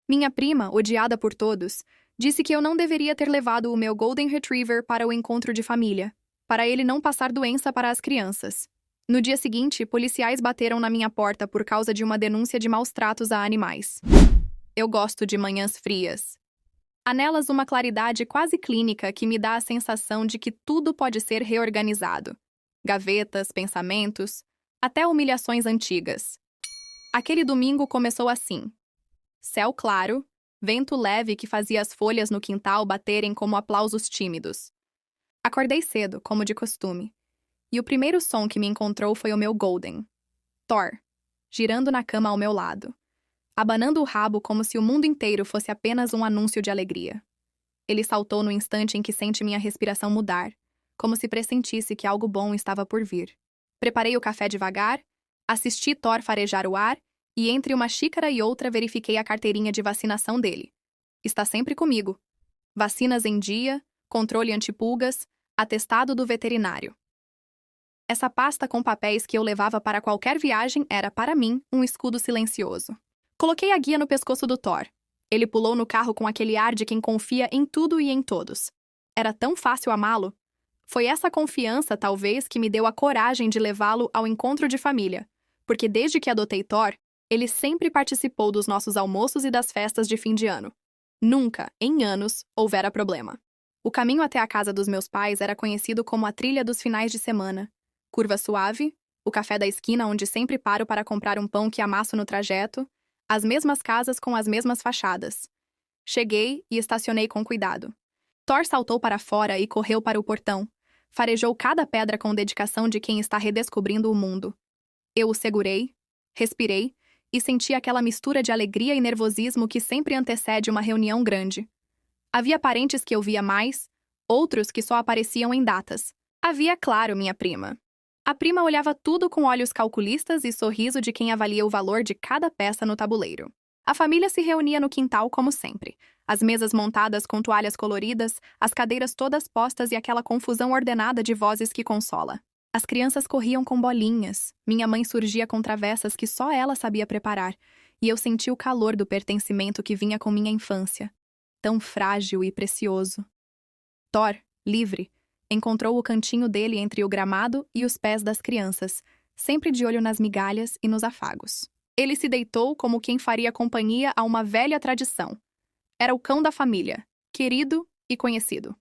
Minha prima, odiada por todos, disse que eu não deveria ter levado o meu Golden Retriever para o encontro de família, para ele não passar doença para as crianças. No dia seguinte, policiais bateram na minha porta por causa de uma denúncia de maus tratos a animais. Eu gosto de manhãs frias. Há nelas uma claridade quase clínica que me dá a sensação de que tudo pode ser reorganizado. Gavetas, pensamentos, até humilhações antigas. Aquele domingo começou assim. Céu claro, vento leve que fazia as folhas no quintal baterem como aplausos tímidos. Acordei cedo, como de costume, e o primeiro som que me encontrou foi o meu Golden, Thor, girando na cama ao meu lado, abanando o rabo como se o mundo inteiro fosse apenas um anúncio de alegria. Ele saltou no instante em que sente minha respiração mudar, como se pressentisse que algo bom estava por vir. Preparei o café devagar, assisti Thor farejar o ar e entre uma xícara e outra verifiquei a carteirinha de vacinação dele. Está sempre comigo. Vacinas em dia, controle antipulgas, atestado do veterinário. Essa pasta com papéis que eu levava para qualquer viagem era, para mim, um escudo silencioso. Coloquei a guia no pescoço do Thor. Ele pulou no carro com aquele ar de quem confia em tudo e em todos. Era tão fácil amá-lo. Foi essa confiança, talvez, que me deu a coragem de levá-lo ao encontro de família, porque desde que adotei Thor, ele sempre participou dos nossos almoços e das festas de fim de ano. Nunca, em anos, houvera problema. O caminho até a casa dos meus pais era conhecido como a trilha dos finais de semana. Curva suave, o café da esquina onde sempre paro para comprar um pão que amasso no trajeto, as mesmas casas com as mesmas fachadas. Cheguei e estacionei com cuidado. Thor saltou para fora e correu para o portão. Farejou cada pedra com dedicação de quem está redescobrindo o mundo. Eu o segurei, respirei e senti aquela mistura de alegria e nervosismo que sempre antecede uma reunião grande. Havia parentes que eu via mais, outros que só apareciam em datas. Havia, claro, minha prima. A prima olhava tudo com olhos calculistas e sorriso de quem avalia o valor de cada peça no tabuleiro. A família se reunia no quintal como sempre. As mesas montadas com toalhas coloridas, as cadeiras todas postas e aquela confusão ordenada de vozes que consola. As crianças corriam com bolinhas, minha mãe surgia com travessas que só ela sabia preparar, e eu senti o calor do pertencimento que vinha com minha infância. Tão frágil e precioso. Thor, livre, encontrou o cantinho dele entre o gramado e os pés das crianças, sempre de olho nas migalhas e nos afagos. Ele se deitou como quem faria companhia a uma velha tradição. Era o cão da família, querido e conhecido.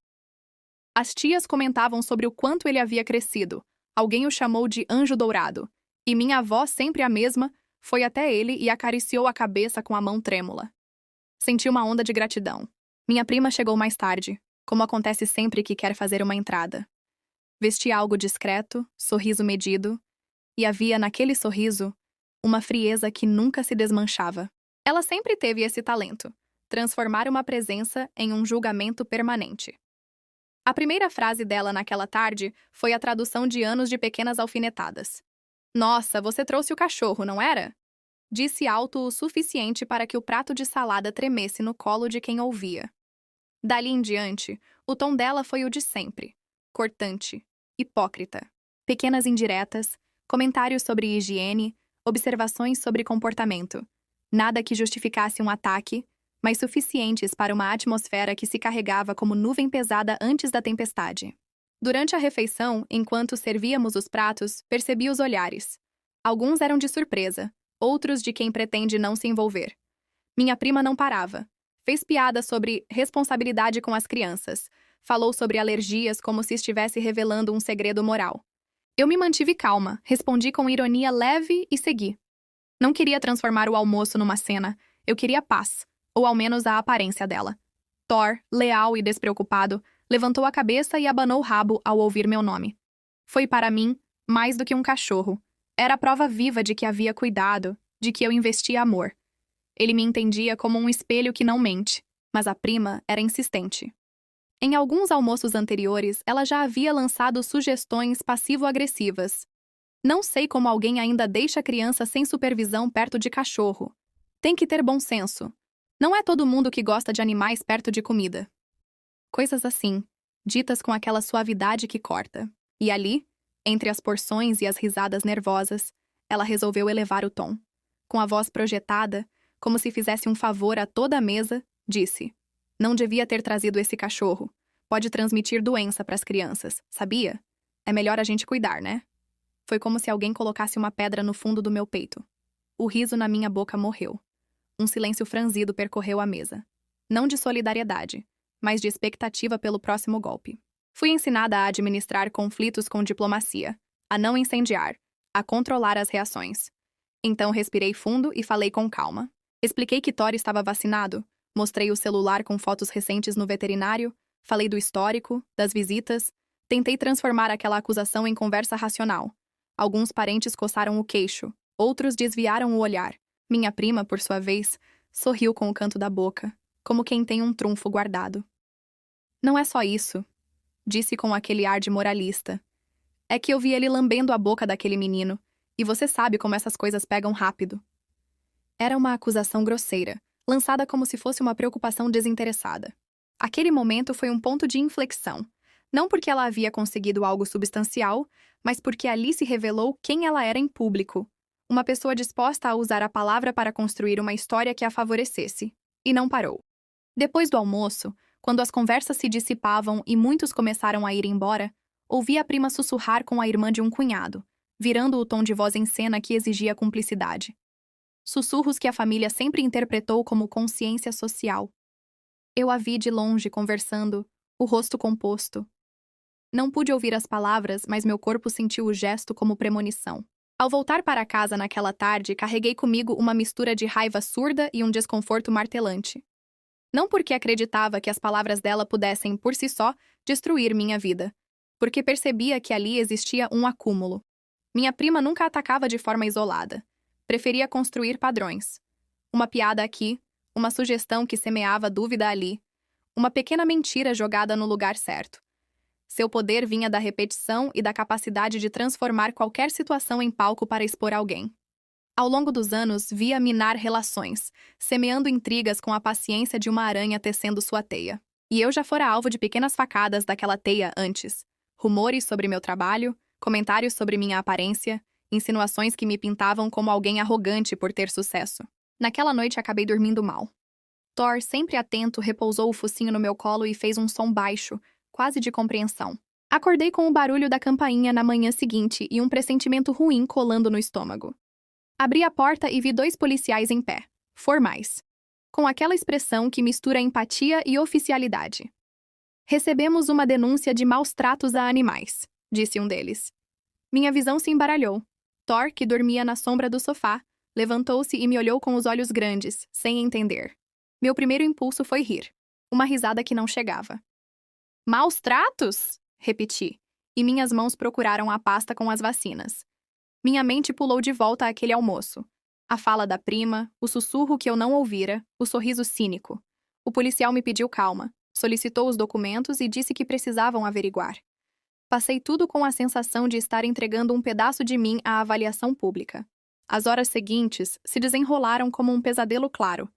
As tias comentavam sobre o quanto ele havia crescido. Alguém o chamou de anjo dourado, e minha avó, sempre a mesma, foi até ele e acariciou a cabeça com a mão trêmula. Senti uma onda de gratidão. Minha prima chegou mais tarde, como acontece sempre que quer fazer uma entrada. Vestia algo discreto, sorriso medido, e havia naquele sorriso uma frieza que nunca se desmanchava. Ela sempre teve esse talento, transformar uma presença em um julgamento permanente. A primeira frase dela naquela tarde foi a tradução de anos de pequenas alfinetadas. "Nossa, você trouxe o cachorro, não era?" Disse alto o suficiente para que o prato de salada tremesse no colo de quem ouvia. Dali em diante, o tom dela foi o de sempre. Cortante, hipócrita. Pequenas indiretas, comentários sobre higiene, observações sobre comportamento. Nada que justificasse um ataque, mas suficientes para uma atmosfera que se carregava como nuvem pesada antes da tempestade. Durante a refeição, enquanto servíamos os pratos, percebi os olhares. Alguns eram de surpresa, outros de quem pretende não se envolver. Minha prima não parava. Fez piada sobre responsabilidade com as crianças. Falou sobre alergias como se estivesse revelando um segredo moral. Eu me mantive calma, respondi com ironia leve e segui. Não queria transformar o almoço numa cena, eu queria paz. Ou ao menos a aparência dela. Thor, leal e despreocupado, levantou a cabeça e abanou o rabo ao ouvir meu nome. Foi para mim mais do que um cachorro. Era a prova viva de que havia cuidado, de que eu investia amor. Ele me entendia como um espelho que não mente, mas a prima era insistente. Em alguns almoços anteriores, ela já havia lançado sugestões passivo-agressivas. Não sei como alguém ainda deixa a criança sem supervisão perto de cachorro. Tem que ter bom senso. Não é todo mundo que gosta de animais perto de comida. Coisas assim, ditas com aquela suavidade que corta. E ali, entre as porções e as risadas nervosas, ela resolveu elevar o tom. Com a voz projetada, como se fizesse um favor a toda a mesa, disse: "Não devia ter trazido esse cachorro. Pode transmitir doença para as crianças, sabia? É melhor a gente cuidar, né?" Foi como se alguém colocasse uma pedra no fundo do meu peito. O riso na minha boca morreu. Um silêncio franzido percorreu a mesa. Não de solidariedade, mas de expectativa pelo próximo golpe. Fui ensinada a administrar conflitos com diplomacia, a não incendiar, a controlar as reações. Então respirei fundo e falei com calma. Expliquei que Thor estava vacinado, mostrei o celular com fotos recentes no veterinário, falei do histórico, das visitas, tentei transformar aquela acusação em conversa racional. Alguns parentes coçaram o queixo, outros desviaram o olhar. Minha prima, por sua vez, sorriu com o canto da boca, como quem tem um trunfo guardado. "Não é só isso", disse com aquele ar de moralista. "É que eu vi ele lambendo a boca daquele menino, e você sabe como essas coisas pegam rápido." Era uma acusação grosseira, lançada como se fosse uma preocupação desinteressada. Aquele momento foi um ponto de inflexão, não porque ela havia conseguido algo substancial, mas porque ali se revelou quem ela era em público, uma pessoa disposta a usar a palavra para construir uma história que a favorecesse. E não parou. Depois do almoço, quando as conversas se dissipavam e muitos começaram a ir embora, ouvi a prima sussurrar com a irmã de um cunhado, virando o tom de voz em cena que exigia cumplicidade. Sussurros que a família sempre interpretou como consciência social. Eu a vi de longe conversando, o rosto composto. Não pude ouvir as palavras, mas meu corpo sentiu o gesto como premonição. Ao voltar para casa naquela tarde, carreguei comigo uma mistura de raiva surda e um desconforto martelante. Não porque acreditava que as palavras dela pudessem, por si só, destruir minha vida, porque percebia que ali existia um acúmulo. Minha prima nunca atacava de forma isolada. Preferia construir padrões. Uma piada aqui, uma sugestão que semeava dúvida ali, uma pequena mentira jogada no lugar certo. Seu poder vinha da repetição e da capacidade de transformar qualquer situação em palco para expor alguém. Ao longo dos anos, via minar relações, semeando intrigas com a paciência de uma aranha tecendo sua teia. E eu já fora alvo de pequenas facadas daquela teia antes. Rumores sobre meu trabalho, comentários sobre minha aparência, insinuações que me pintavam como alguém arrogante por ter sucesso. Naquela noite acabei dormindo mal. Thor, sempre atento, repousou o focinho no meu colo e fez um som baixo, quase de compreensão. Acordei com o barulho da campainha na manhã seguinte e um pressentimento ruim colando no estômago. Abri a porta e vi 2 policiais em pé, formais, com aquela expressão que mistura empatia e oficialidade. "Recebemos uma denúncia de maus tratos a animais", disse um deles. Minha visão se embaralhou. Thor, que dormia na sombra do sofá, levantou-se e me olhou com os olhos grandes, sem entender. Meu primeiro impulso foi rir. Uma risada que não chegava. "Maus tratos?", repeti, e minhas mãos procuraram a pasta com as vacinas. Minha mente pulou de volta àquele almoço. A fala da prima, o sussurro que eu não ouvira, o sorriso cínico. O policial me pediu calma, solicitou os documentos e disse que precisavam averiguar. Passei tudo com a sensação de estar entregando um pedaço de mim à avaliação pública. As horas seguintes se desenrolaram como um pesadelo claro.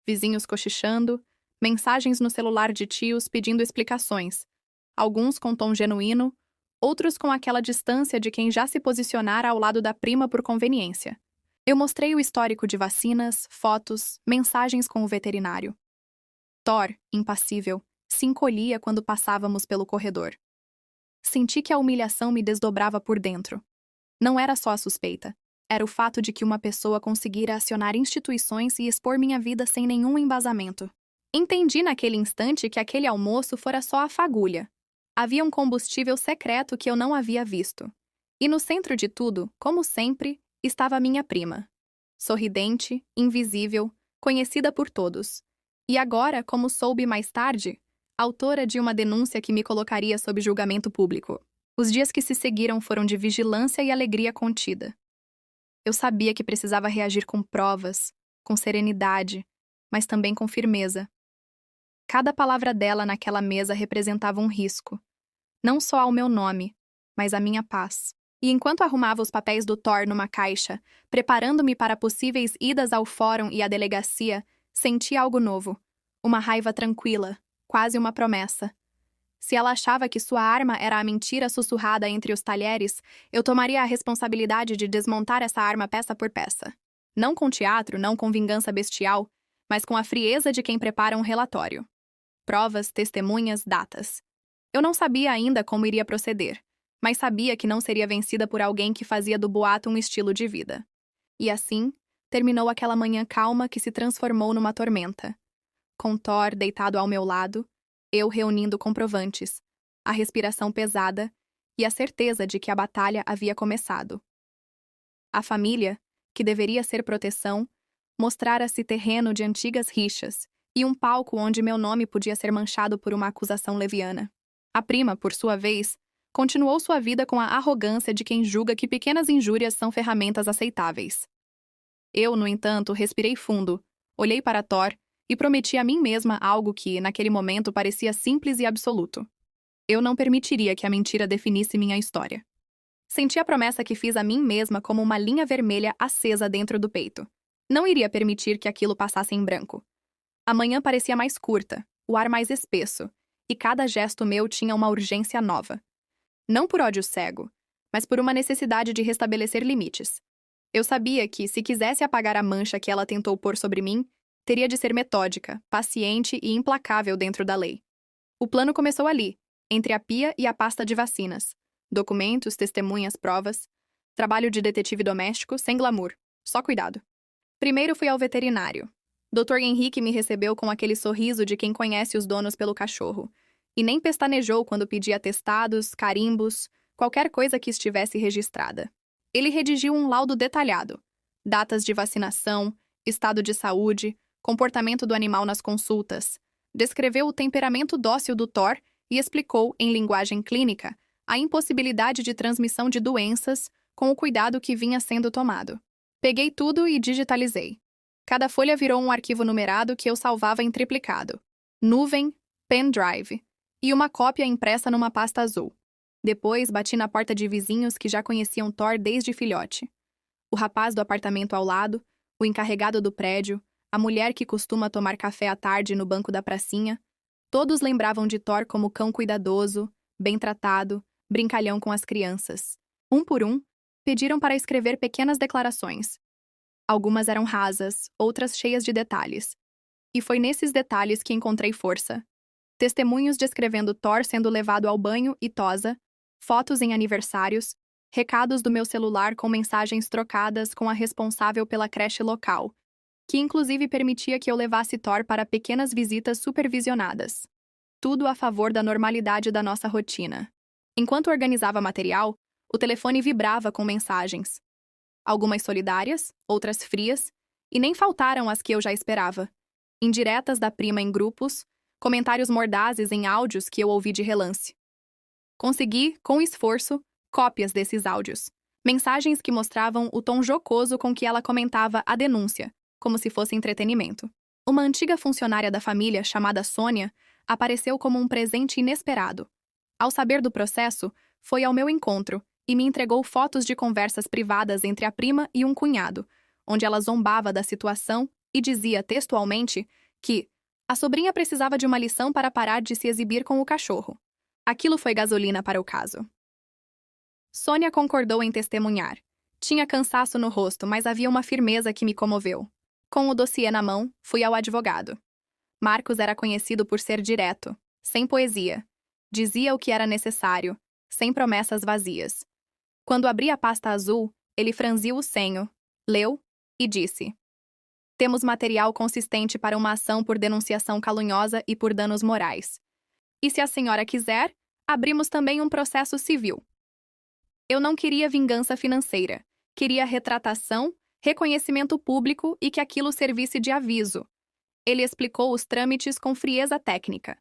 Vizinhos cochichando, mensagens no celular de tios pedindo explicações, alguns com tom genuíno, outros com aquela distância de quem já se posicionara ao lado da prima por conveniência. Eu mostrei o histórico de vacinas, fotos, mensagens com o veterinário. Thor, impassível, se encolhia quando passávamos pelo corredor. Senti que a humilhação me desdobrava por dentro. Não era só a suspeita. Era o fato de que uma pessoa conseguira acionar instituições e expor minha vida sem nenhum embasamento. Entendi naquele instante que aquele almoço fora só a fagulha. Havia um combustível secreto que eu não havia visto. E no centro de tudo, como sempre, estava minha prima. Sorridente, invisível, conhecida por todos. E agora, como soube mais tarde, autora de uma denúncia que me colocaria sob julgamento público. Os dias que se seguiram foram de vigilância e alegria contida. Eu sabia que precisava reagir com provas, com serenidade, mas também com firmeza. Cada palavra dela naquela mesa representava um risco. Não só ao meu nome, mas à minha paz. E enquanto arrumava os papéis do Thor numa caixa, preparando-me para possíveis idas ao fórum e à delegacia, senti algo novo. Uma raiva tranquila, quase uma promessa. Se ela achava que sua arma era a mentira sussurrada entre os talheres, eu tomaria a responsabilidade de desmontar essa arma peça por peça. Não com teatro, não com vingança bestial, mas com a frieza de quem prepara um relatório. Provas, testemunhas, datas. Eu não sabia ainda como iria proceder, mas sabia que não seria vencida por alguém que fazia do boato um estilo de vida. E assim, terminou aquela manhã calma que se transformou numa tormenta. Com Thor deitado ao meu lado, eu reunindo comprovantes, a respiração pesada e a certeza de que a batalha havia começado. A família, que deveria ser proteção, mostrara-se terreno de antigas rixas e um palco onde meu nome podia ser manchado por uma acusação leviana. A prima, por sua vez, continuou sua vida com a arrogância de quem julga que pequenas injúrias são ferramentas aceitáveis. Eu, no entanto, respirei fundo, olhei para Thor e prometi a mim mesma algo que, naquele momento, parecia simples e absoluto. Eu não permitiria que a mentira definisse minha história. Senti a promessa que fiz a mim mesma como uma linha vermelha acesa dentro do peito. Não iria permitir que aquilo passasse em branco. A manhã parecia mais curta, o ar mais espesso, e cada gesto meu tinha uma urgência nova. Não por ódio cego, mas por uma necessidade de restabelecer limites. Eu sabia que, se quisesse apagar a mancha que ela tentou pôr sobre mim, teria de ser metódica, paciente e implacável dentro da lei. O plano começou ali, entre a pia e a pasta de vacinas. Documentos, testemunhas, provas. Trabalho de detetive doméstico, sem glamour. Só cuidado. Primeiro fui ao veterinário. Dr. Henrique me recebeu com aquele sorriso de quem conhece os donos pelo cachorro. E nem pestanejou quando pedi atestados, carimbos, qualquer coisa que estivesse registrada. Ele redigiu um laudo detalhado. Datas de vacinação, estado de saúde, comportamento do animal nas consultas. Descreveu o temperamento dócil do Thor e explicou, em linguagem clínica, a impossibilidade de transmissão de doenças com o cuidado que vinha sendo tomado. Peguei tudo e digitalizei. Cada folha virou um arquivo numerado que eu salvava em triplicado. Nuvem, pendrive e uma cópia impressa numa pasta azul. Depois bati na porta de vizinhos que já conheciam Thor desde filhote. O rapaz do apartamento ao lado, o encarregado do prédio, a mulher que costuma tomar café à tarde no banco da pracinha, todos lembravam de Thor como cão cuidadoso, bem tratado, brincalhão com as crianças. Um por um, pediram para escrever pequenas declarações. Algumas eram rasas, outras cheias de detalhes. E foi nesses detalhes que encontrei força. Testemunhos descrevendo Thor sendo levado ao banho e tosa, fotos em aniversários, recados do meu celular com mensagens trocadas com a responsável pela creche local, que inclusive permitia que eu levasse Thor para pequenas visitas supervisionadas. Tudo a favor da normalidade da nossa rotina. Enquanto organizava material, o telefone vibrava com mensagens. Algumas solidárias, outras frias, e nem faltaram as que eu já esperava. Indiretas da prima em grupos, comentários mordazes em áudios que eu ouvi de relance. Consegui, com esforço, cópias desses áudios. Mensagens que mostravam o tom jocoso com que ela comentava a denúncia, como se fosse entretenimento. Uma antiga funcionária da família, chamada Sônia, apareceu como um presente inesperado. Ao saber do processo, foi ao meu encontro e me entregou fotos de conversas privadas entre a prima e um cunhado, onde ela zombava da situação e dizia textualmente que a sobrinha precisava de uma lição para parar de se exibir com o cachorro. Aquilo foi gasolina para o caso. Sônia concordou em testemunhar. Tinha cansaço no rosto, mas havia uma firmeza que me comoveu. Com o dossiê na mão, fui ao advogado. Marcos era conhecido por ser direto, sem poesia. Dizia o que era necessário, sem promessas vazias. Quando abri a pasta azul, ele franziu o senho, leu e disse: "Temos material consistente para uma ação por denunciação caluniosa e por danos morais. E se a senhora quiser, abrimos também um processo civil." Eu não queria vingança financeira. Queria retratação, reconhecimento público e que aquilo servisse de aviso. Ele explicou os trâmites com frieza técnica.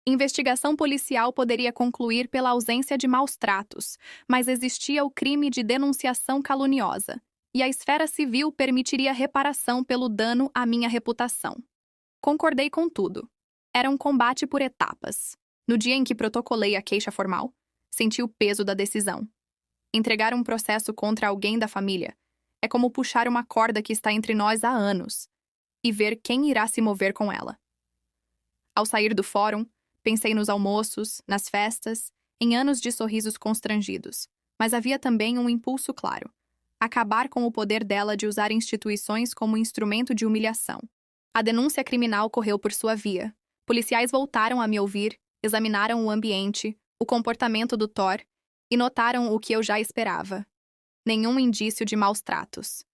Investigação policial poderia concluir pela ausência de maus-tratos, mas existia o crime de denunciação caluniosa, e a esfera civil permitiria reparação pelo dano à minha reputação. Concordei com tudo. Era um combate por etapas. No dia em que protocolei a queixa formal, senti o peso da decisão. Entregar um processo contra alguém da família é como puxar uma corda que está entre nós há anos e ver quem irá se mover com ela. Ao sair do fórum, pensei nos almoços, nas festas, em anos de sorrisos constrangidos, mas havia também um impulso claro: acabar com o poder dela de usar instituições como instrumento de humilhação. A denúncia criminal correu por sua via. Policiais voltaram a me ouvir, examinaram o ambiente, o comportamento do Thor e notaram o que eu já esperava. Nenhum indício de maus tratos.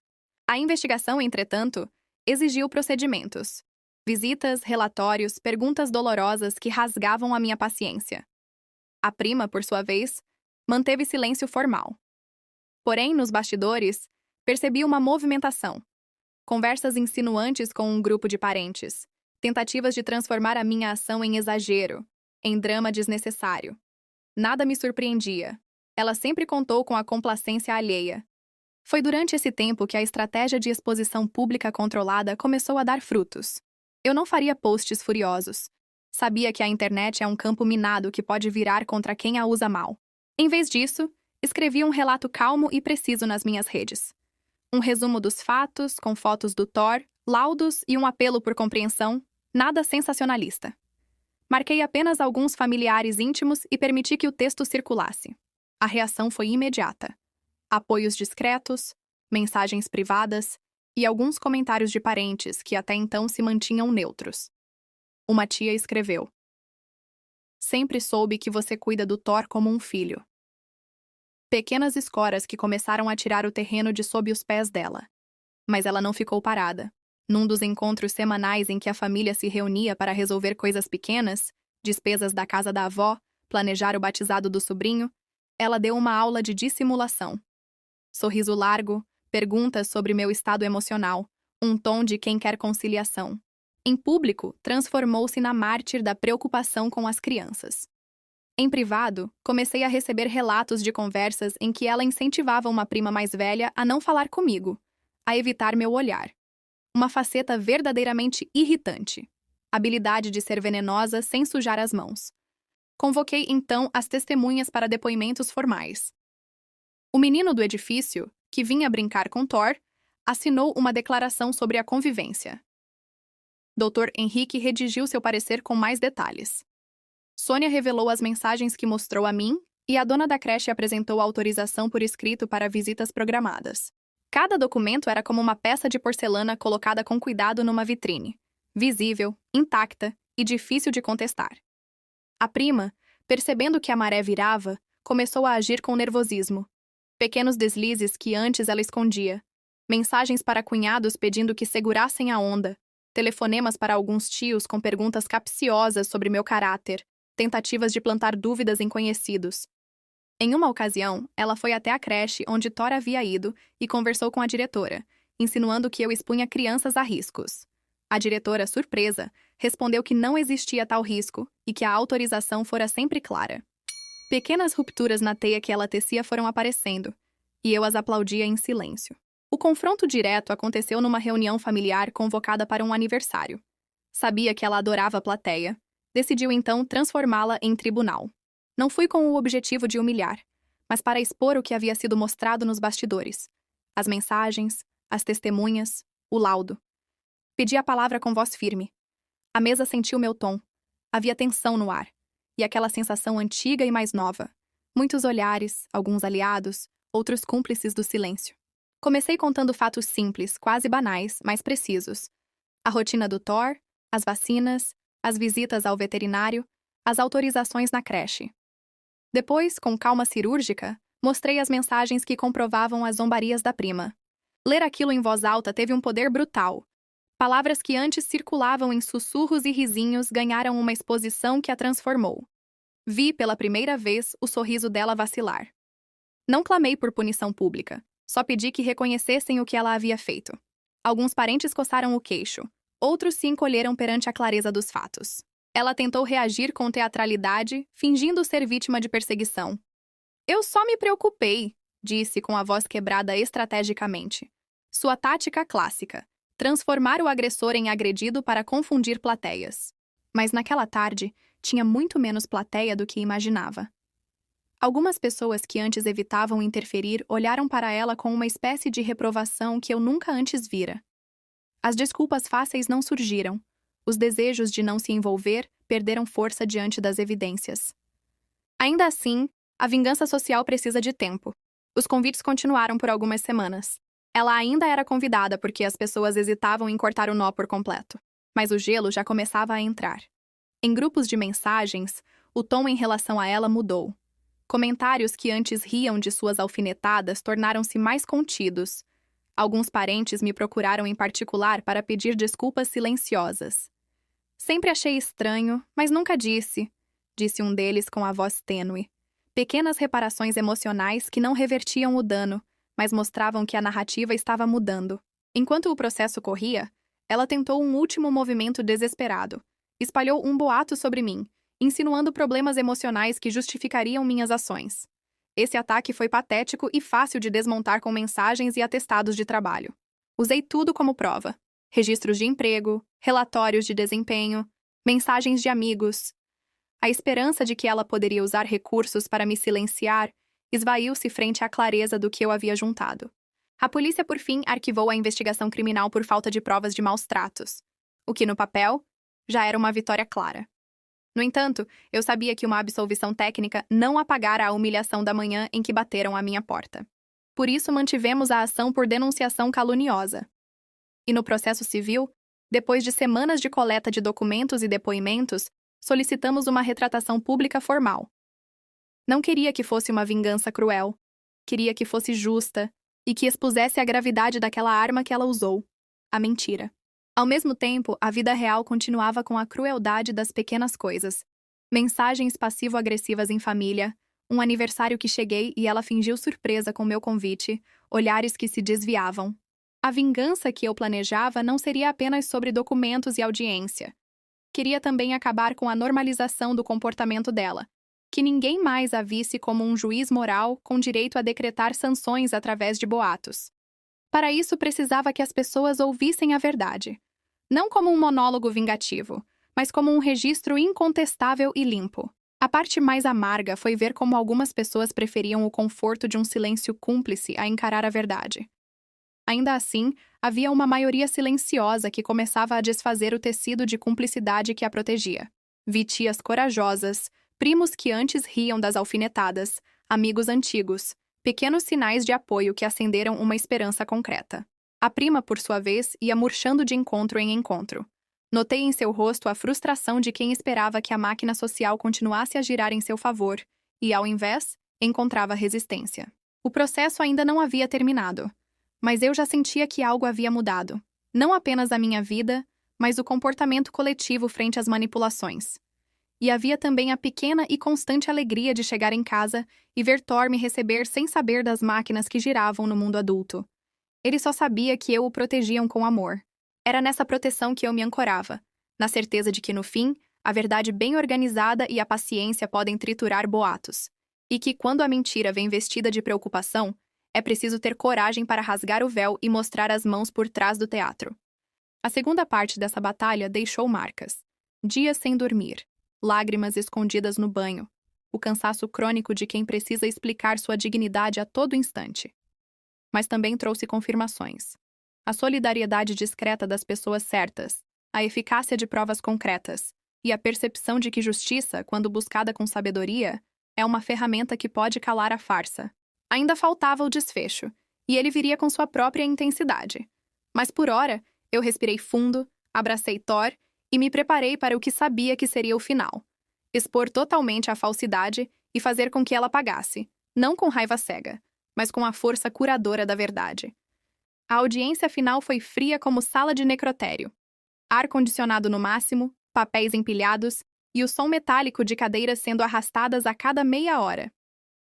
A investigação, entretanto, exigiu procedimentos. Visitas, relatórios, perguntas dolorosas que rasgavam a minha paciência. A prima, por sua vez, manteve silêncio formal. Porém, nos bastidores, percebi uma movimentação. Conversas insinuantes com um grupo de parentes. Tentativas de transformar a minha ação em exagero, em drama desnecessário. Nada me surpreendia. Ela sempre contou com a complacência alheia. Foi durante esse tempo que a estratégia de exposição pública controlada começou a dar frutos. Eu não faria posts furiosos. Sabia que a internet é um campo minado que pode virar contra quem a usa mal. Em vez disso, escrevi um relato calmo e preciso nas minhas redes. Um resumo dos fatos, com fotos do Thor, laudos e um apelo por compreensão, nada sensacionalista. Marquei apenas alguns familiares íntimos e permiti que o texto circulasse. A reação foi imediata. Apoios discretos, mensagens privadas e alguns comentários de parentes que até então se mantinham neutros. Uma tia escreveu: "Sempre soube que você cuida do Thor como um filho." Pequenas escoras que começaram a tirar o terreno de sob os pés dela. Mas ela não ficou parada. Num dos encontros semanais em que a família se reunia para resolver coisas pequenas, despesas da casa da avó, planejar o batizado do sobrinho, ela deu uma aula de dissimulação. Sorriso largo, perguntas sobre meu estado emocional, um tom de quem quer conciliação. Em público, transformou-se na mártir da preocupação com as crianças. Em privado, comecei a receber relatos de conversas em que ela incentivava uma prima mais velha a não falar comigo, a evitar meu olhar. Uma faceta verdadeiramente irritante. Habilidade de ser venenosa sem sujar as mãos. Convoquei, então, as testemunhas para depoimentos formais. O menino do edifício, que vinha brincar com Thor, assinou uma declaração sobre a convivência. Dr. Henrique redigiu seu parecer com mais detalhes. Sônia revelou as mensagens que mostrou a mim e a dona da creche apresentou a autorização por escrito para visitas programadas. Cada documento era como uma peça de porcelana colocada com cuidado numa vitrine, visível, intacta e difícil de contestar. A prima, percebendo que a maré virava, começou a agir com nervosismo. Pequenos deslizes que antes ela escondia. Mensagens para cunhados pedindo que segurassem a onda. Telefonemas para alguns tios com perguntas capciosas sobre meu caráter. Tentativas de plantar dúvidas em conhecidos. Em uma ocasião, ela foi até a creche onde Thor havia ido e conversou com a diretora, insinuando que eu expunha crianças a riscos. A diretora, surpresa, respondeu que não existia tal risco e que a autorização fora sempre clara. Pequenas rupturas na teia que ela tecia foram aparecendo, e eu as aplaudia em silêncio. O confronto direto aconteceu numa reunião familiar convocada para um aniversário. Sabia que ela adorava a plateia. Decidiu então transformá-la em tribunal. Não fui com o objetivo de humilhar, mas para expor o que havia sido mostrado nos bastidores. As mensagens, as testemunhas, o laudo. Pedi a palavra com voz firme. A mesa sentiu meu tom. Havia tensão no ar. E aquela sensação antiga e mais nova. Muitos olhares, alguns aliados, outros cúmplices do silêncio. Comecei contando fatos simples, quase banais, mas precisos. A rotina do Thor, as vacinas, as visitas ao veterinário, as autorizações na creche. Depois, com calma cirúrgica, mostrei as mensagens que comprovavam as zombarias da prima. Ler aquilo em voz alta teve um poder brutal. Palavras que antes circulavam em sussurros e risinhos ganharam uma exposição que a transformou. Vi, pela primeira vez, o sorriso dela vacilar. Não clamei por punição pública, só pedi que reconhecessem o que ela havia feito. Alguns parentes coçaram o queixo, outros se encolheram perante a clareza dos fatos. Ela tentou reagir com teatralidade, fingindo ser vítima de perseguição. "Eu só me preocupei", disse com a voz quebrada estrategicamente. Sua tática clássica: transformar o agressor em agredido para confundir plateias. Mas naquela tarde, tinha muito menos plateia do que imaginava. Algumas pessoas que antes evitavam interferir olharam para ela com uma espécie de reprovação que eu nunca antes vira. As desculpas fáceis não surgiram. Os desejos de não se envolver perderam força diante das evidências. Ainda assim, a vingança social precisa de tempo. Os convites continuaram por algumas semanas. Ela ainda era convidada porque as pessoas hesitavam em cortar o nó por completo. Mas o gelo já começava a entrar. Em grupos de mensagens, o tom em relação a ela mudou. Comentários que antes riam de suas alfinetadas tornaram-se mais contidos. Alguns parentes me procuraram em particular para pedir desculpas silenciosas. Sempre achei estranho, mas nunca disse, disse um deles com a voz tênue. Pequenas reparações emocionais que não revertiam o dano, mas mostravam que a narrativa estava mudando. Enquanto o processo corria, ela tentou um último movimento desesperado. Espalhou um boato sobre mim, insinuando problemas emocionais que justificariam minhas ações. Esse ataque foi patético e fácil de desmontar com mensagens e atestados de trabalho. Usei tudo como prova. Registros de emprego, relatórios de desempenho, mensagens de amigos. A esperança de que ela poderia usar recursos para me silenciar esvaiu-se frente à clareza do que eu havia juntado. A polícia, por fim, arquivou a investigação criminal por falta de provas de maus tratos, o que, no papel, já era uma vitória clara. No entanto, eu sabia que uma absolvição técnica não apagara a humilhação da manhã em que bateram à minha porta. Por isso, mantivemos a ação por denunciação caluniosa. E no processo civil, depois de semanas de coleta de documentos e depoimentos, solicitamos uma retratação pública formal. Não queria que fosse uma vingança cruel. Queria que fosse justa e que expusesse a gravidade daquela arma que ela usou, a mentira. Ao mesmo tempo, a vida real continuava com a crueldade das pequenas coisas. Mensagens passivo-agressivas em família, um aniversário que cheguei e ela fingiu surpresa com meu convite, olhares que se desviavam. A vingança que eu planejava não seria apenas sobre documentos e audiência. Queria também acabar com a normalização do comportamento dela, que ninguém mais a visse como um juiz moral com direito a decretar sanções através de boatos. Para isso, precisava que as pessoas ouvissem a verdade. Não como um monólogo vingativo, mas como um registro incontestável e limpo. A parte mais amarga foi ver como algumas pessoas preferiam o conforto de um silêncio cúmplice a encarar a verdade. Ainda assim, havia uma maioria silenciosa que começava a desfazer o tecido de cumplicidade que a protegia. Vi tias corajosas, primos que antes riam das alfinetadas, amigos antigos, pequenos sinais de apoio que acenderam uma esperança concreta. A prima, por sua vez, ia murchando de encontro em encontro. Notei em seu rosto a frustração de quem esperava que a máquina social continuasse a girar em seu favor e, ao invés, encontrava resistência. O processo ainda não havia terminado, mas eu já sentia que algo havia mudado. Não apenas a minha vida, mas o comportamento coletivo frente às manipulações. E havia também a pequena e constante alegria de chegar em casa e ver Thor me receber sem saber das máquinas que giravam no mundo adulto. Ele só sabia que eu o protegiam com amor. Era nessa proteção que eu me ancorava, na certeza de que, no fim, a verdade bem organizada e a paciência podem triturar boatos. E que, quando a mentira vem vestida de preocupação, é preciso ter coragem para rasgar o véu e mostrar as mãos por trás do teatro. A segunda parte dessa batalha deixou marcas. Dias sem dormir, lágrimas escondidas no banho, o cansaço crônico de quem precisa explicar sua dignidade a todo instante. Mas também trouxe confirmações. A solidariedade discreta das pessoas certas, a eficácia de provas concretas e a percepção de que justiça, quando buscada com sabedoria, é uma ferramenta que pode calar a farsa. Ainda faltava o desfecho, e ele viria com sua própria intensidade. Mas por hora, eu respirei fundo, abracei Thor e me preparei para o que sabia que seria o final. Expor totalmente a falsidade e fazer com que ela pagasse, não com raiva cega, mas com a força curadora da verdade. A audiência final foi fria como sala de necrotério. Ar-condicionado no máximo, papéis empilhados e o som metálico de cadeiras sendo arrastadas a cada meia hora.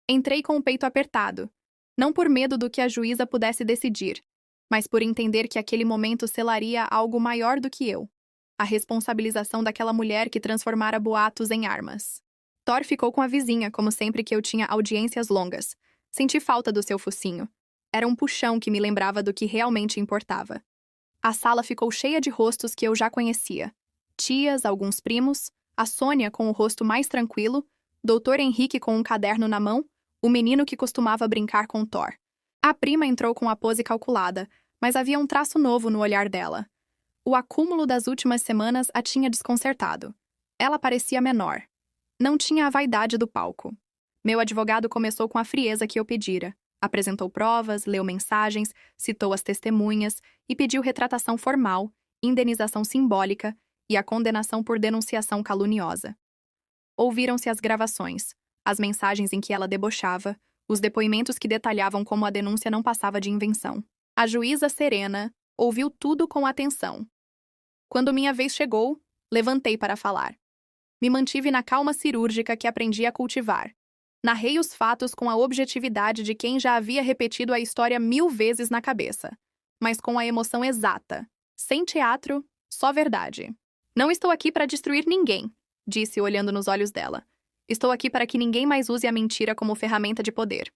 Entrei com o peito apertado, não por medo do que a juíza pudesse decidir, mas por entender que aquele momento selaria algo maior do que eu. A responsabilização daquela mulher que transformara boatos em armas. Thor ficou com a vizinha, como sempre que eu tinha audiências longas. Senti falta do seu focinho. Era um puxão que me lembrava do que realmente importava. A sala ficou cheia de rostos que eu já conhecia. Tias, alguns primos, a Sônia com o rosto mais tranquilo, Dr. Henrique com um caderno na mão, o menino que costumava brincar com Thor. A prima entrou com a pose calculada, mas havia um traço novo no olhar dela. O acúmulo das últimas semanas a tinha desconcertado. Ela parecia menor. Não tinha a vaidade do palco. Meu advogado começou com a frieza que eu pedira, Apresentou provas, leu mensagens, citou as testemunhas e pediu retratação formal, indenização simbólica e a condenação por denunciação caluniosa. Ouviram-se as gravações, as mensagens em que ela debochava, os depoimentos que detalhavam como a denúncia não passava de invenção. A juíza serena ouviu tudo com atenção. Quando minha vez chegou, levantei para falar. Me mantive na calma cirúrgica que aprendi a cultivar. Narrei os fatos com a objetividade de quem já havia repetido a história 1000 vezes na cabeça, mas com a emoção exata. Sem teatro, só verdade. Não estou aqui para destruir ninguém, disse olhando nos olhos dela. Estou aqui para que ninguém mais use a mentira como ferramenta de poder.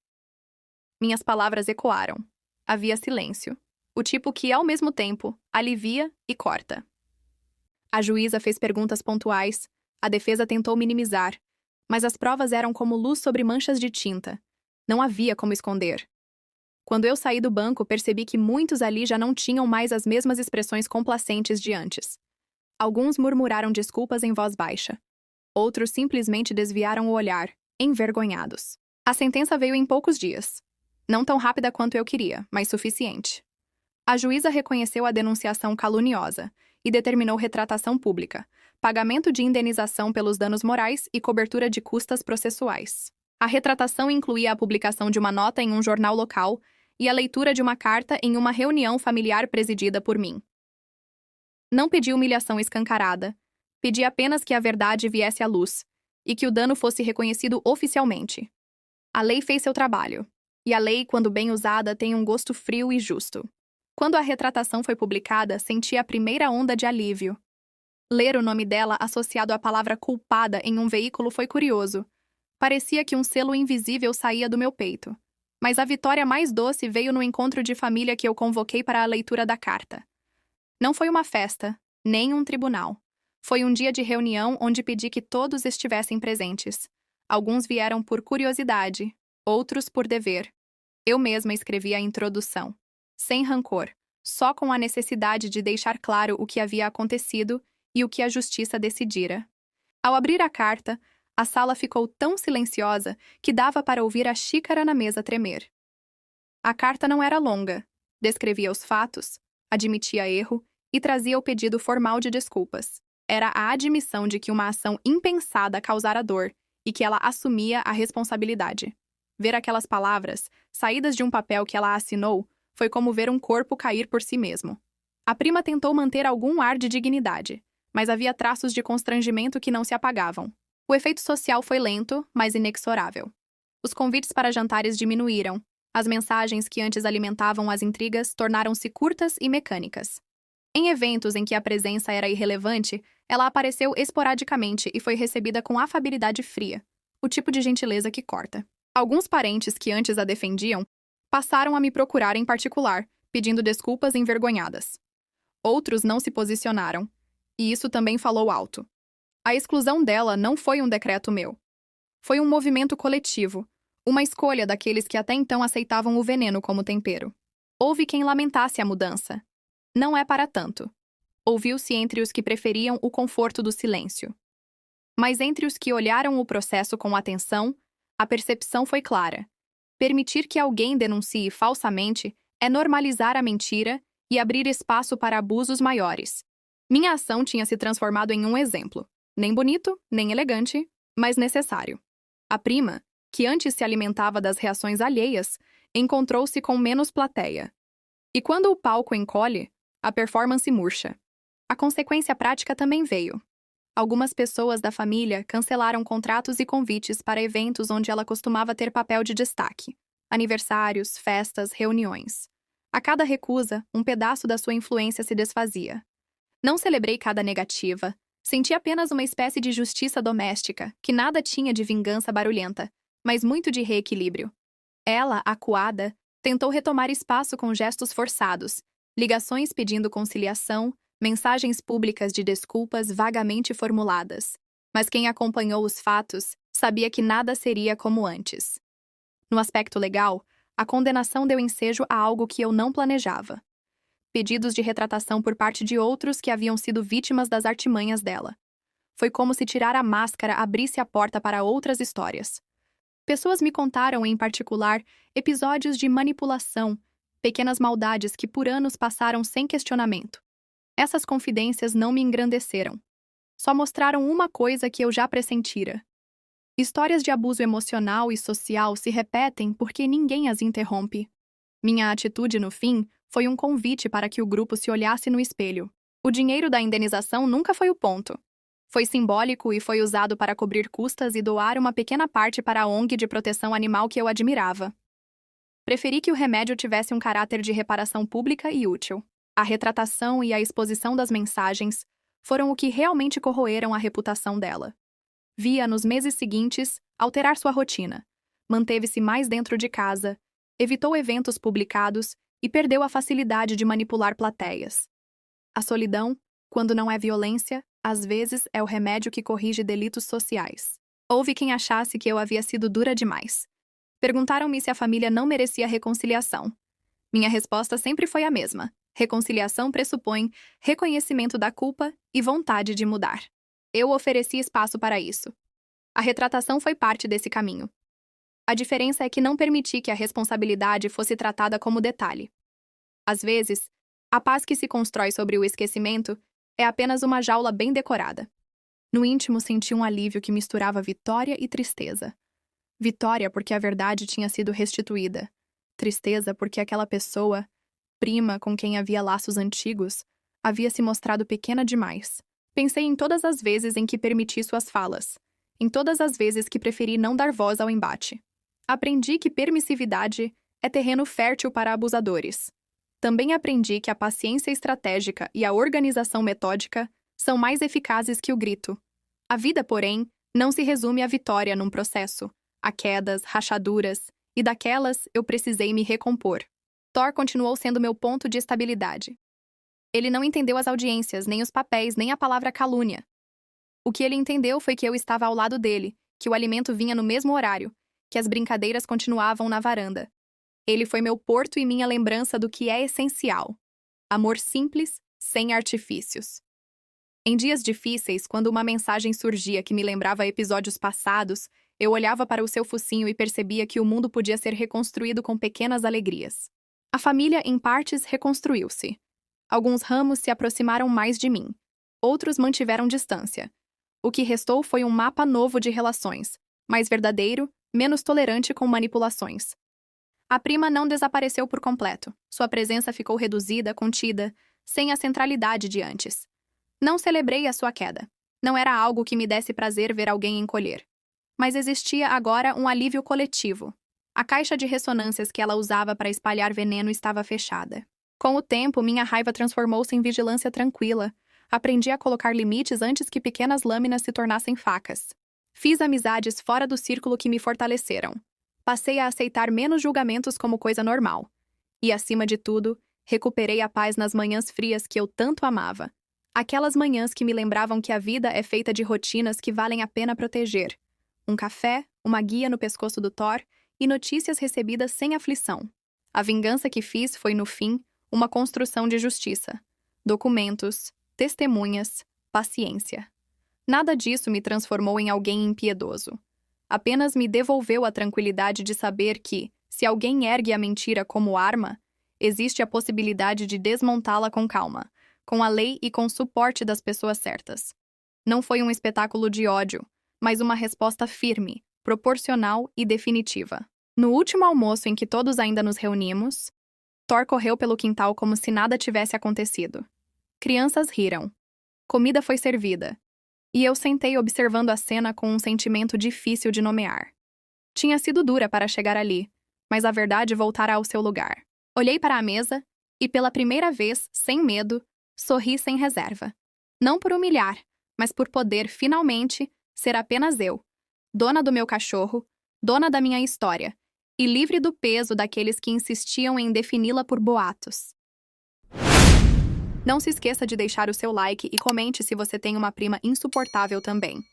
Minhas palavras ecoaram. Havia silêncio. O tipo que, ao mesmo tempo, alivia e corta. A juíza fez perguntas pontuais, a defesa tentou minimizar, mas as provas eram como luz sobre manchas de tinta. Não havia como esconder. Quando eu saí do banco, percebi que muitos ali já não tinham mais as mesmas expressões complacentes de antes. Alguns murmuraram desculpas em voz baixa. Outros simplesmente desviaram o olhar, envergonhados. A sentença veio em poucos dias. Não tão rápida quanto eu queria, mas suficiente. A juíza reconheceu a denunciação caluniosa e determinou retratação pública, pagamento de indenização pelos danos morais e cobertura de custas processuais. A retratação incluía a publicação de uma nota em um jornal local e a leitura de uma carta em uma reunião familiar presidida por mim. Não pedi humilhação escancarada, pedi apenas que a verdade viesse à luz e que o dano fosse reconhecido oficialmente. A lei fez seu trabalho, e a lei, quando bem usada, tem um gosto frio e justo. Quando a retratação foi publicada, senti a primeira onda de alívio. Ler o nome dela associado à palavra culpada em um veículo foi curioso. Parecia que um selo invisível saía do meu peito. Mas a vitória mais doce veio no encontro de família que eu convoquei para a leitura da carta. Não foi uma festa, nem um tribunal. Foi um dia de reunião onde pedi que todos estivessem presentes. Alguns vieram por curiosidade, outros por dever. Eu mesma escrevi a introdução. Sem rancor, só com a necessidade de deixar claro o que havia acontecido e o que a justiça decidira. Ao abrir a carta, a sala ficou tão silenciosa que dava para ouvir a xícara na mesa tremer. A carta não era longa, descrevia os fatos, admitia erro e trazia o pedido formal de desculpas. Era a admissão de que uma ação impensada causara dor e que ela assumia a responsabilidade. Ver aquelas palavras, saídas de um papel que ela assinou, foi como ver um corpo cair por si mesmo. A prima tentou manter algum ar de dignidade, mas havia traços de constrangimento que não se apagavam. O efeito social foi lento, mas inexorável. Os convites para jantares diminuíram. As mensagens que antes alimentavam as intrigas tornaram-se curtas e mecânicas. Em eventos em que a presença era irrelevante, ela apareceu esporadicamente e foi recebida com afabilidade fria, o tipo de gentileza que corta. Alguns parentes que antes a defendiam passaram a me procurar em particular, pedindo desculpas envergonhadas. Outros não se posicionaram, e isso também falou alto. A exclusão dela não foi um decreto meu. Foi um movimento coletivo, uma escolha daqueles que até então aceitavam o veneno como tempero. Houve quem lamentasse a mudança. Não é para tanto. Ouviu-se entre os que preferiam o conforto do silêncio. Mas entre os que olharam o processo com atenção, a percepção foi clara. Permitir que alguém denuncie falsamente é normalizar a mentira e abrir espaço para abusos maiores. Minha ação tinha se transformado em um exemplo. Nem bonito, nem elegante, mas necessário. A prima, que antes se alimentava das reações alheias, encontrou-se com menos plateia. E quando o palco encolhe, a performance murcha. A consequência prática também veio. Algumas pessoas da família cancelaram contratos e convites para eventos onde ela costumava ter papel de destaque. Aniversários, festas, reuniões. A cada recusa, um pedaço da sua influência se desfazia. Não celebrei cada negativa. Senti apenas uma espécie de justiça doméstica, que nada tinha de vingança barulhenta, mas muito de reequilíbrio. Ela, acuada, tentou retomar espaço com gestos forçados, ligações pedindo conciliação, mensagens públicas de desculpas vagamente formuladas. Mas quem acompanhou os fatos sabia que nada seria como antes. No aspecto legal, a condenação deu ensejo a algo que eu não planejava. Pedidos de retratação por parte de outros que haviam sido vítimas das artimanhas dela. Foi como se tirar a máscara abrisse a porta para outras histórias. Pessoas me contaram, em particular, episódios de manipulação, pequenas maldades que por anos passaram sem questionamento. Essas confidências não me engrandeceram. Só mostraram uma coisa que eu já pressentira. Histórias de abuso emocional e social se repetem porque ninguém as interrompe. Minha atitude, no fim, foi um convite para que o grupo se olhasse no espelho. O dinheiro da indenização nunca foi o ponto. Foi simbólico e foi usado para cobrir custas e doar uma pequena parte para a ONG de proteção animal que eu admirava. Preferi que o remédio tivesse um caráter de reparação pública e útil. A retratação e a exposição das mensagens foram o que realmente corroeram a reputação dela. Via, nos meses seguintes, alterar sua rotina. Manteve-se mais dentro de casa, evitou eventos publicados e perdeu a facilidade de manipular plateias. A solidão, quando não é violência, às vezes é o remédio que corrige delitos sociais. Houve quem achasse que eu havia sido dura demais. Perguntaram-me se a família não merecia reconciliação. Minha resposta sempre foi a mesma. Reconciliação pressupõe reconhecimento da culpa e vontade de mudar. Eu ofereci espaço para isso. A retratação foi parte desse caminho. A diferença é que não permiti que a responsabilidade fosse tratada como detalhe. Às vezes, a paz que se constrói sobre o esquecimento é apenas uma jaula bem decorada. No íntimo, senti um alívio que misturava vitória e tristeza. Vitória porque a verdade tinha sido restituída. Tristeza porque aquela pessoa, prima com quem havia laços antigos, havia se mostrado pequena demais. Pensei em todas as vezes em que permiti suas falas, em todas as vezes que preferi não dar voz ao embate. Aprendi que permissividade é terreno fértil para abusadores. Também aprendi que a paciência estratégica e a organização metódica são mais eficazes que o grito. A vida, porém, não se resume à vitória num processo. Há quedas, rachaduras, e daquelas eu precisei me recompor. Thor continuou sendo meu ponto de estabilidade. Ele não entendeu as audiências, nem os papéis, nem a palavra calúnia. O que ele entendeu foi que eu estava ao lado dele, que o alimento vinha no mesmo horário, que as brincadeiras continuavam na varanda. Ele foi meu porto e minha lembrança do que é essencial. Amor simples, sem artifícios. Em dias difíceis, quando uma mensagem surgia que me lembrava episódios passados, eu olhava para o seu focinho e percebia que o mundo podia ser reconstruído com pequenas alegrias. A família, em partes, reconstruiu-se. Alguns ramos se aproximaram mais de mim. Outros mantiveram distância. O que restou foi um mapa novo de relações, mais verdadeiro, menos tolerante com manipulações. A prima não desapareceu por completo. Sua presença ficou reduzida, contida, sem a centralidade de antes. Não celebrei a sua queda. Não era algo que me desse prazer ver alguém encolher. Mas existia agora um alívio coletivo. A caixa de ressonâncias que ela usava para espalhar veneno estava fechada. Com o tempo, minha raiva transformou-se em vigilância tranquila. Aprendi a colocar limites antes que pequenas lâminas se tornassem facas. Fiz amizades fora do círculo que me fortaleceram. Passei a aceitar menos julgamentos como coisa normal. E, acima de tudo, recuperei a paz nas manhãs frias que eu tanto amava. Aquelas manhãs que me lembravam que a vida é feita de rotinas que valem a pena proteger. Um café, uma guia no pescoço do Thor e notícias recebidas sem aflição. A vingança que fiz foi, no fim, uma construção de justiça. Documentos, testemunhas, paciência. Nada disso me transformou em alguém impiedoso. Apenas me devolveu a tranquilidade de saber que, se alguém ergue a mentira como arma, existe a possibilidade de desmontá-la com calma, com a lei e com o suporte das pessoas certas. Não foi um espetáculo de ódio, mas uma resposta firme, proporcional e definitiva. No último almoço em que todos ainda nos reunimos, Thor correu pelo quintal como se nada tivesse acontecido. Crianças riram. Comida foi servida. E eu sentei observando a cena com um sentimento difícil de nomear. Tinha sido dura para chegar ali, mas a verdade voltara ao seu lugar. Olhei para a mesa e, pela primeira vez, sem medo, sorri sem reserva. Não por humilhar, mas por poder, finalmente, ser apenas eu, dona do meu cachorro, dona da minha história, e livre do peso daqueles que insistiam em defini-la por boatos. Não se esqueça de deixar o seu like e comente se você tem uma prima insuportável também.